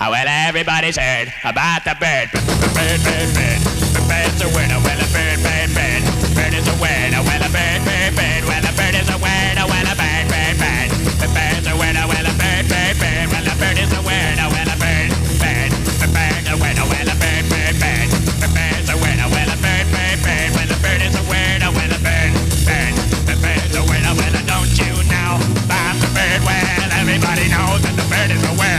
Well, everybody's heard about the bird. Bird, bird, bird. The bird's a word. Well, a bird, bird, bird. Bird is a word. Well, a bird, bird, bird. Well, a bird is a word. Well, a bird, bird, bird. The bird's a word. Well, a bird, bird, bird. Well, a bird is a word. Well, a bird, bird. The bird's a word. Well, a bird, bird, bird. The bird's a word. Well, a bird, bird, bird. Well, a bird is a word. Well, a bird, bird. The bird's a word. Well, don't you know about the bird? Well, everybody knows that the bird is a word.